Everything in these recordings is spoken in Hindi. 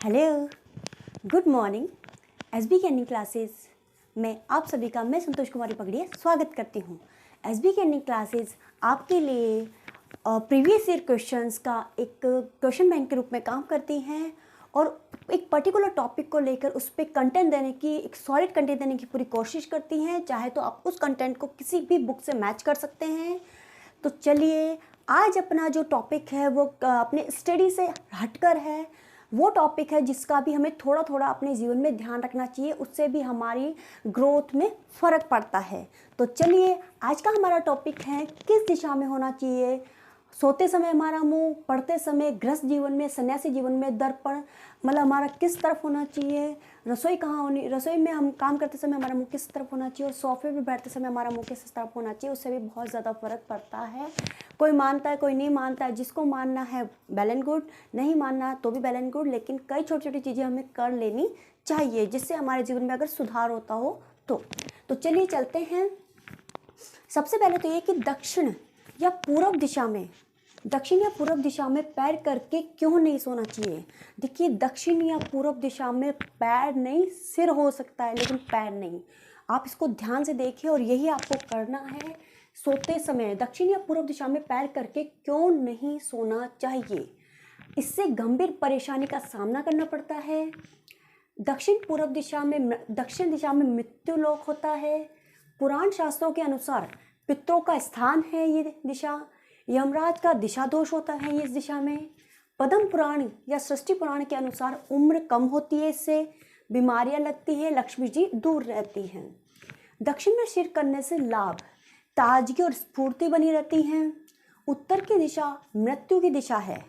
Hello, good morning. एसबी के अर्निंग क्लासेस में आप सभी का मैं संतोष कुमारी पगड़िया स्वागत करती हूँ। एसबी के अर्निंग क्लासेस आपके लिए प्रीवियस ईयर क्वेश्चंस का एक क्वेश्चन बैंक के रूप में काम करती हैं और एक पर्टिकुलर टॉपिक को लेकर उस पर कंटेंट देने की, एक सॉलिड कंटेंट देने की पूरी कोशिश करती हैं। चाहे तो आप उस कंटेंट को किसी भी बुक से मैच कर सकते हैं। तो चलिए, आज अपना जो टॉपिक है वो अपने स्टडी से हटकर है। वो टॉपिक है जिसका भी हमें थोड़ा थोड़ा अपने जीवन में ध्यान रखना चाहिए, उससे भी हमारी ग्रोथ में फ़र्क पड़ता है। तो चलिए, आज का हमारा टॉपिक है किस दिशा में होना चाहिए सोते समय हमारा मुंह, पढ़ते समय, गृहस्थ जीवन में, सन्यासी जीवन में दर्पण, मतलब हमारा किस तरफ होना चाहिए, रसोई कहाँ होनी, रसोई में हम काम करते समय हमारा मुंह किस तरफ होना चाहिए और सोफे पे बैठते समय हमारा मुंह किस तरफ होना चाहिए, उससे भी बहुत ज़्यादा फ़र्क पड़ता है। कोई मानता है, कोई नहीं मानता है। जिसको मानना है वेल एंड गुड, नहीं मानना तो भी वेल एंड गुड, लेकिन कई छोटी छोटी चीज़ें हमें कर लेनी चाहिए जिससे हमारे जीवन में अगर सुधार होता हो तो चलिए चलते हैं। सबसे पहले तो ये कि दक्षिण या पूर्व दिशा में पैर करके क्यों नहीं सोना चाहिए। देखिए, दक्षिण या पूर्व दिशा में पैर नहीं, सिर हो सकता है लेकिन पैर नहीं। आप इसको ध्यान से देखिए और यही आपको करना है। सोते समय दक्षिण या पूर्व दिशा में पैर करके क्यों नहीं सोना चाहिए। इससे गंभीर परेशानी का सामना करना पड़ता है। दक्षिण दिशा में मृत्यु लोक होता है। पुराण शास्त्रों के अनुसार पितरों का स्थान है ये दिशा। यमराज का दिशा दोष होता है इस दिशा में। पद्म पुराण या सृष्टि पुराण के अनुसार उम्र कम होती है, इससे बीमारियां लगती हैं, लक्ष्मी जी दूर रहती हैं। दक्षिण में सिर करने से लाभ, ताजगी और स्फूर्ति बनी रहती हैं। उत्तर की दिशा मृत्यु की दिशा है।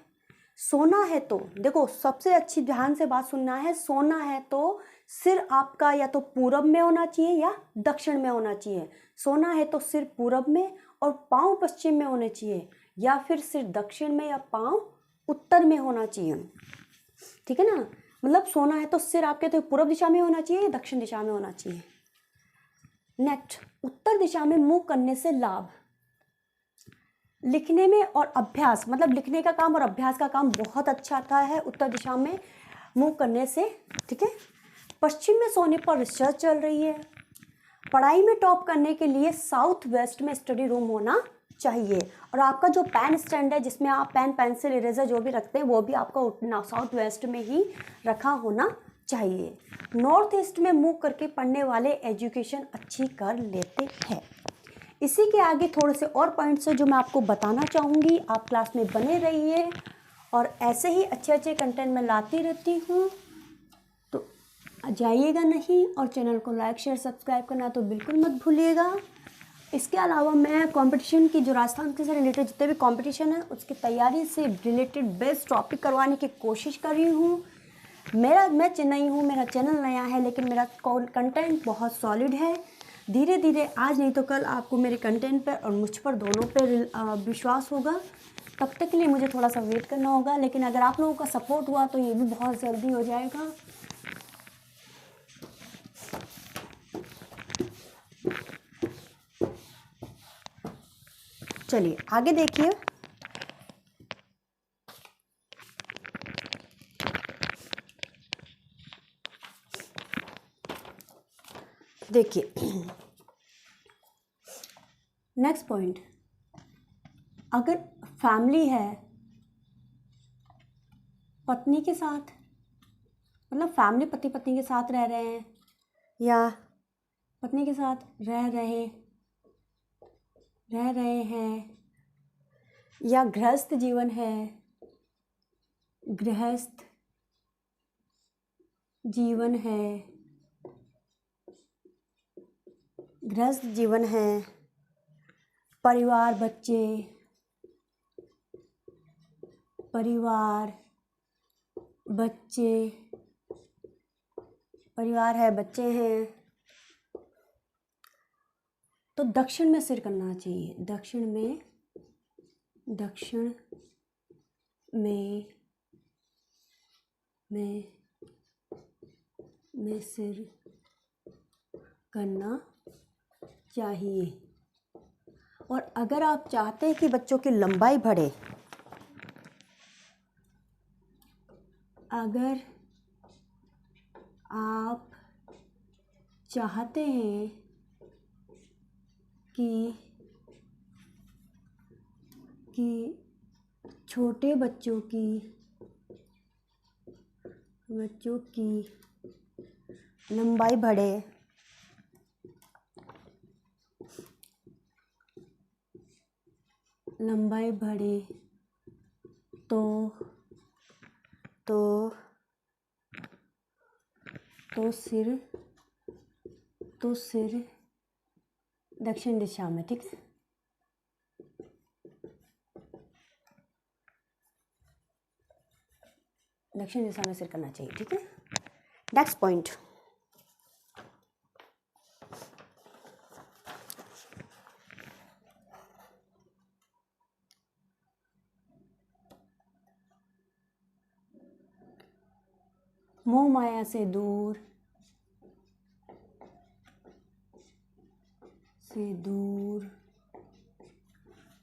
सोना है तो देखो, सबसे अच्छी ध्यान से बात सुनना है। सोना है तो सिर आपका या तो पूरब में होना चाहिए या दक्षिण में होना चाहिए। सोना है तो सिर पूरब में और पाँव पश्चिम में होने चाहिए, या फिर सिर दक्षिण में या पाँव उत्तर में होना चाहिए। ठीक है ना, मतलब सोना है तो सिर आपके तो पूर्व दिशा में होना चाहिए या दक्षिण दिशा में होना चाहिए। नेक्स्ट, उत्तर दिशा में मुंह करने से लाभ, लिखने में और अभ्यास, मतलब लिखने का काम और अभ्यास का काम बहुत अच्छा आता है उत्तर दिशा में मुंह करने से। ठीक है। पश्चिम में सोने पर रिसर्च चल रही है। पढ़ाई में टॉप करने के लिए साउथ वेस्ट में स्टडी रूम होना चाहिए, और आपका जो पेन स्टैंड है जिसमें आप पेन, पेंसिल, इरेजर जो भी रखते हैं वो भी आपका साउथ वेस्ट में ही रखा होना चाहिए। नॉर्थ ईस्ट में मूव करके पढ़ने वाले एजुकेशन अच्छी कर लेते हैं। इसी के आगे थोड़े से और पॉइंट्स हैं जो मैं आपको बताना चाहूँगी। आप क्लास में बने रहिए और ऐसे ही अच्छे अच्छे कंटेंट मैं लाती रहती हूँ, तो जाइएगा नहीं। और चैनल को लाइक, शेयर, सब्सक्राइब करना तो बिल्कुल मत भूलिएगा। इसके अलावा मैं कंपटीशन की, जो राजस्थान से रिलेटेड जितने भी कंपटीशन है उसकी तैयारी से रिलेटेड बेस्ट टॉपिक करवाने की कोशिश कर रही हूँ। मैं चेन्नई हूँ, मेरा चैनल नया है, लेकिन मेरा कंटेंट बहुत सॉलिड है। धीरे धीरे, आज नहीं तो कल, आपको मेरे कंटेंट पर और मुझ पर दोनों पर विश्वास होगा। तब तक के लिए मुझे थोड़ा सा वेट करना होगा, लेकिन अगर आप लोगों का सपोर्ट हुआ तो ये भी बहुत जल्दी हो जाएगा। चलिए आगे देखिए। नेक्स्ट पॉइंट, अगर फैमिली है पत्नी के साथ, मतलब फैमिली पति पत्नी के साथ रह रहे हैं या पत्नी के साथ रह रहे हैं, या गृहस्थ जीवन है, गृहस्थ जीवन है, परिवार, बच्चे हैं, तो दक्षिण में सिर करना चाहिए। दक्षिण में सिर करना चाहिए। और अगर आप चाहते हैं कि बच्चों की लंबाई बढ़े, अगर आप चाहते हैं कि छोटे बच्चों की लंबाई बढ़े तो सिर दक्षिण दिशा में, ठीक है। दक्षिण दिशा में सिर करना चाहिए, ठीक है। नेक्स्ट पॉइंट, मोह माया से दूर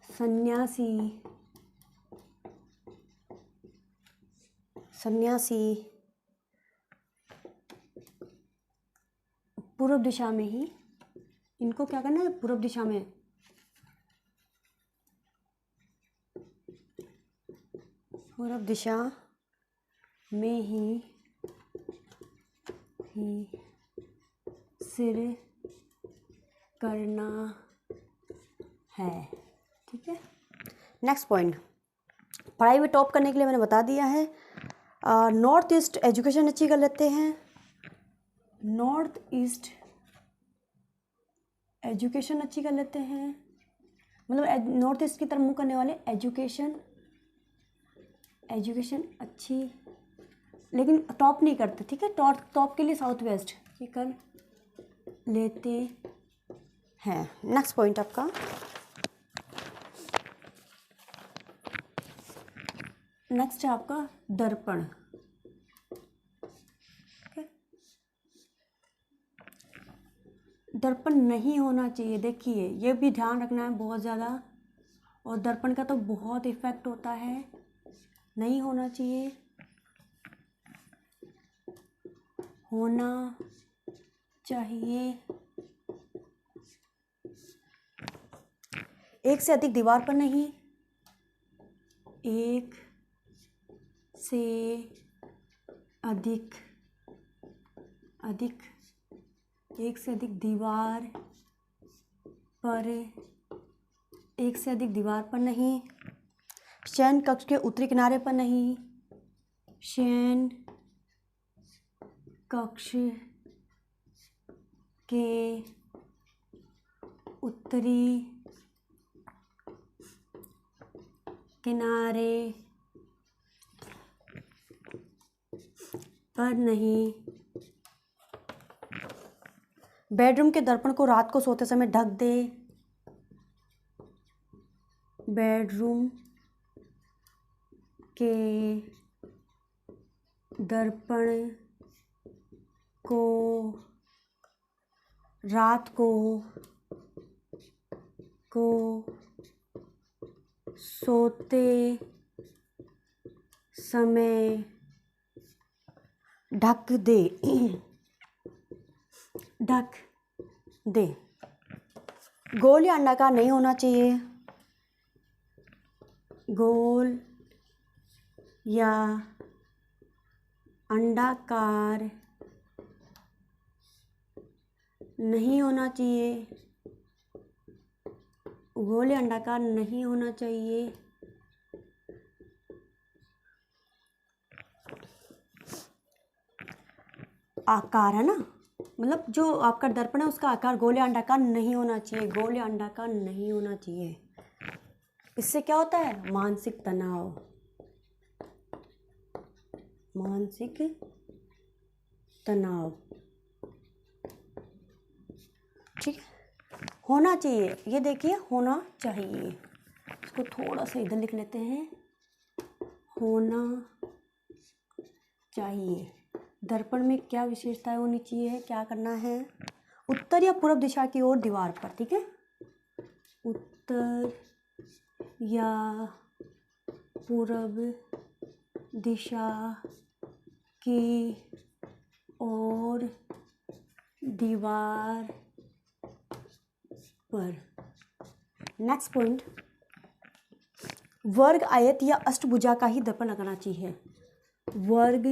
सन्यासी पूर्व दिशा में ही, इनको क्या करना है, पूर्व दिशा में ही सिर करना है, ठीक है। नेक्स्ट पॉइंट, पढ़ाई में टॉप करने के लिए मैंने बता दिया है। नॉर्थ ईस्ट एजुकेशन अच्छी कर लेते हैं। नॉर्थ ईस्ट एजुकेशन अच्छी कर लेते हैं, मतलब नॉर्थ ईस्ट की तरफ मुँह करने वाले एजुकेशन अच्छी, लेकिन टॉप नहीं करते, ठीक है। टॉप के लिए साउथ वेस्ट ये कर लेते हैं। नेक्स्ट पॉइंट आपका, नेक्स्ट है आपका दर्पण, दर्पण नहीं होना चाहिए। देखिए ये भी ध्यान रखना है बहुत ज़्यादा, और दर्पण का तो बहुत इफेक्ट होता है, नहीं होना चाहिए। होना चाहिए एक से अधिक दीवार पर नहीं, एक से अधिक दीवार पर नहीं, शयन कक्ष के उत्तरी किनारे पर नहीं, शयन कक्ष के उत्तरी किनारे पर नहीं, बेडरूम के दर्पण को रात को सोते समय ढक दे, बेडरूम के दर्पण को रात को सोते समय ढक दे। गोल या अंडाकार नहीं होना चाहिए, गोल या अंडाकार नहीं होना चाहिए, गोल या अंडाकार नहीं होना चाहिए। आकार है ना, मतलब जो आपका दर्पण है उसका आकार गोल या अंडाकार नहीं होना चाहिए, गोल या अंडाकार नहीं होना चाहिए। इससे क्या होता है, मानसिक तनाव, ठीक है। होना चाहिए, ये देखिए होना चाहिए, इसको थोड़ा सा इधर लिख लेते हैं, होना चाहिए। दर्पण में क्या विशेषताएं होनी चाहिए, क्या करना है, उत्तर या पूर्व दिशा की ओर दीवार पर, ठीक है। उत्तर या पूर्व दिशा की और दीवार पर। नेक्स्ट पॉइंट, वर्ग, आयत या अष्टभुजा का ही दर्पण लगाना चाहिए। वर्ग,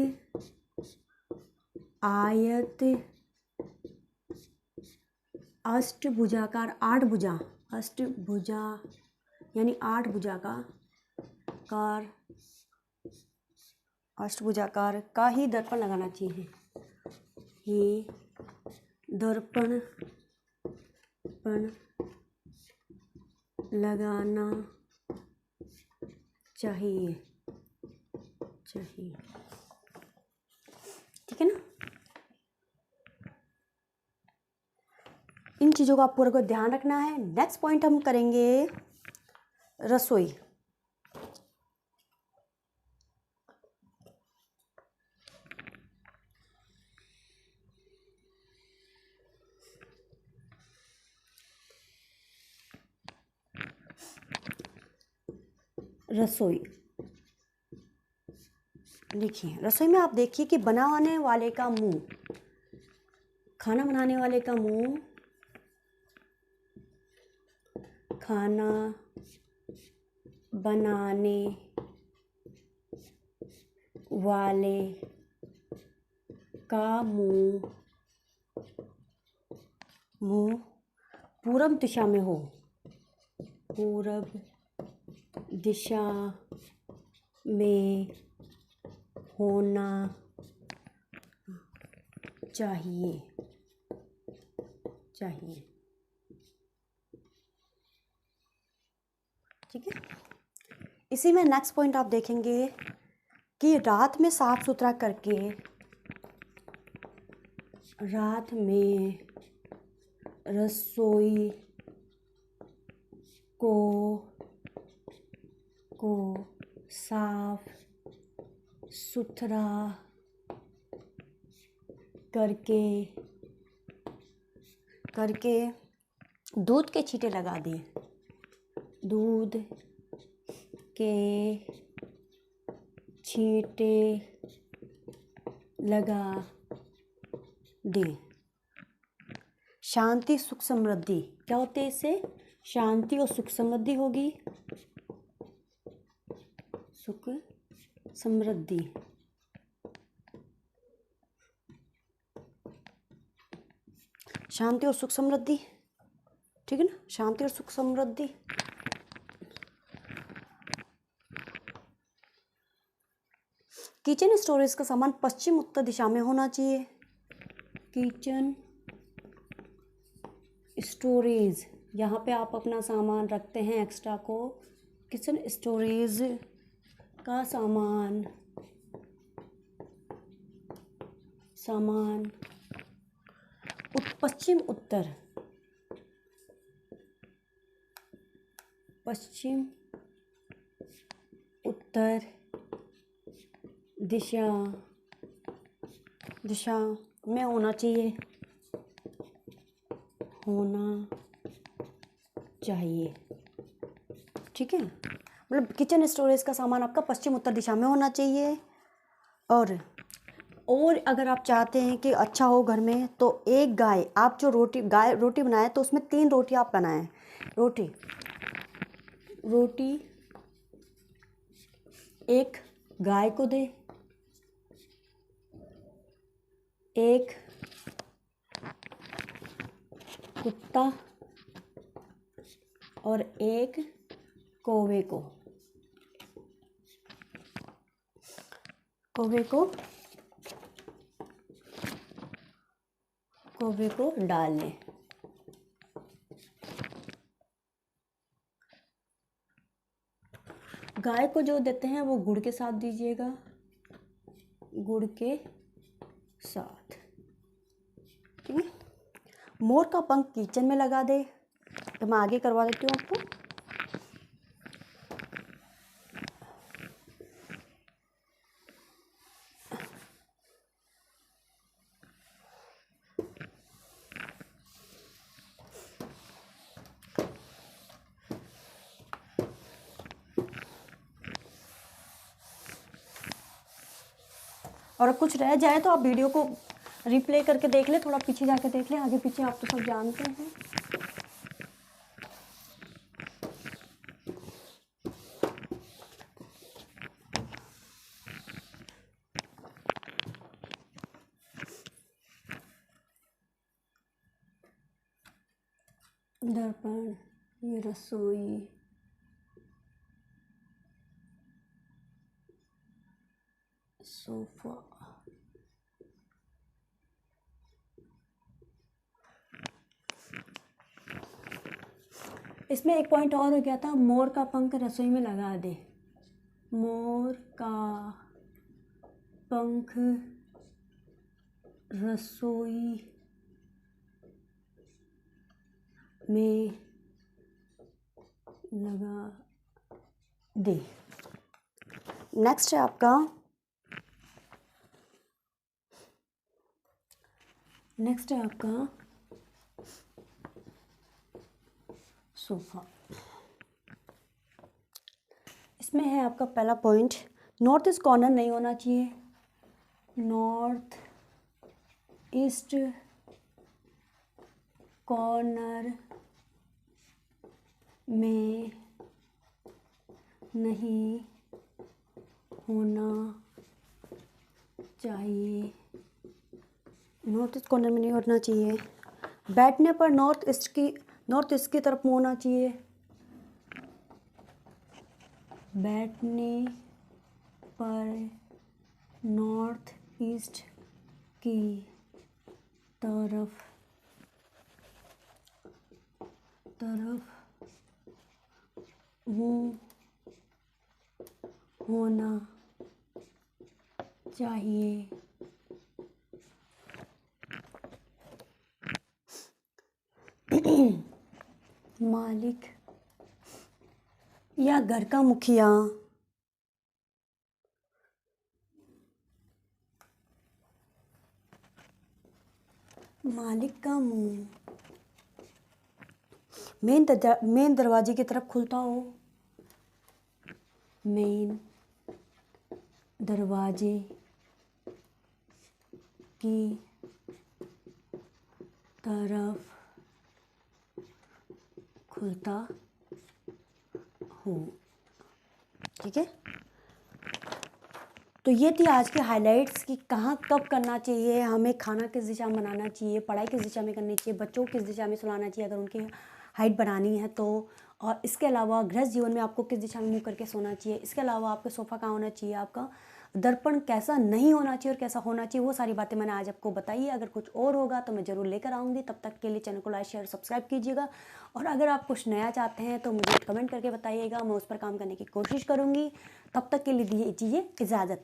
आयत, अष्टभुजाकार, आठ भुजा, अष्टभुजा यानी आठ भुजा का कार, अष्टभुजाकार का ही दर्पण लगाना चाहिए। ये दर्पण लगाना चाहिए। ठीक है ना। इन चीज़ों का आप पूरा को ध्यान रखना है। नेक्स्ट पॉइंट हम करेंगे रसोई। रसोई देखिए, रसोई में आप देखिए कि बनाने वाले का मुंह, खाना बनाने वाले का मुंह, खाना बनाने वाले का मुंह पूरब दिशा में हो, पूरब दिशा में होना चाहिए। ठीक है। इसी में नेक्स्ट पॉइंट आप देखेंगे कि रात में साफ सुथरा करके, रात में रसोई को साफ सुथरा करके दूध के छींटे लगा दिए। दूध के छींटे लगा दें। शांति सुख समृद्धि, क्या होते हैं इससे? शांति और सुख समृद्धि होगी। सुख समृद्धि, शांति और सुख समृद्धि, ठीक है ना। शांति और सुख समृद्धि। किचन स्टोरेज का सामान पश्चिम उत्तर दिशा में होना चाहिए। किचन स्टोरेज, यहाँ पे आप अपना सामान रखते हैं एक्स्ट्रा को। किचन स्टोरेज का सामान पश्चिम उत्तर दिशा में होना चाहिए। ठीक है, मतलब किचन स्टोरेज का सामान आपका पश्चिम उत्तर दिशा में होना चाहिए। और अगर आप चाहते हैं कि अच्छा हो घर में, तो एक गाय, आप जो रोटी बनाए तो उसमें 3 रोटी आप बनाएं। रोटी एक गाय को दे, एक कुत्ता और एक कौवे को डाल लें। गाय को जो देते हैं वो गुड़ के साथ दीजिएगा, गुड़ के साथ। ठीक है। मोर का पंख किचन में लगा दे, तो मैं आगे करवा देती हूँ आपको। और कुछ रह जाए तो आप वीडियो को रिप्ले करके देख ले, थोड़ा पीछे जाके देख ले, आगे पीछे आप तो सब जानते हैं। दर्पण, ये रसोई, सोफा, इसमें एक पॉइंट और हो गया था, मोर का पंख रसोई में लगा दे। मोर का पंख रसोई में लगा दे। नेक्स्ट है आपका सोफा। इसमें है आपका पहला पॉइंट, नॉर्थ ईस्ट कॉर्नर नहीं होना चाहिए। नॉर्थ ईस्ट कॉर्नर में नहीं होना चाहिए। नॉर्थ ईस्ट कॉर्नर में नहीं होना चाहिए। बैठने पर नॉर्थ ईस्ट की तरफ मुँह होना चाहिए। बैठने पर नॉर्थ ईस्ट की तरफ मुँह होना चाहिए। मालिक या घर का मुखिया मालिक का मुंह मेन दरवाजे की तरफ खुलता हो। मेन दरवाजे की तरफ खुलता हो। ठीक है, तो ये थी आज के हाइलाइट्स कि कहाँ कब करना चाहिए, हमें खाना किस दिशा में बनाना चाहिए, पढ़ाई किस दिशा में करनी चाहिए, बच्चों को किस दिशा में सुलाना चाहिए अगर उनकी हाइट बढ़ानी है तो, और इसके अलावा गृहस्थ जीवन में आपको किस दिशा में मुँह करके सोना चाहिए। इसके अलावा आपका सोफ़ा कहाँ होना चाहिए, आपका दर्पण कैसा नहीं होना चाहिए और कैसा होना चाहिए, वो सारी बातें मैंने आज आपको बताई है। अगर कुछ और होगा तो मैं ज़रूर लेकर आऊँगी। तब तक के लिए चैनल को लाइक शेयर सब्सक्राइब कीजिएगा, और अगर आप कुछ नया चाहते हैं तो मुझे कमेंट करके बताइएगा, मैं उस पर काम करने की कोशिश करूँगी। तब तक के लिए दीजिए इजाज़त।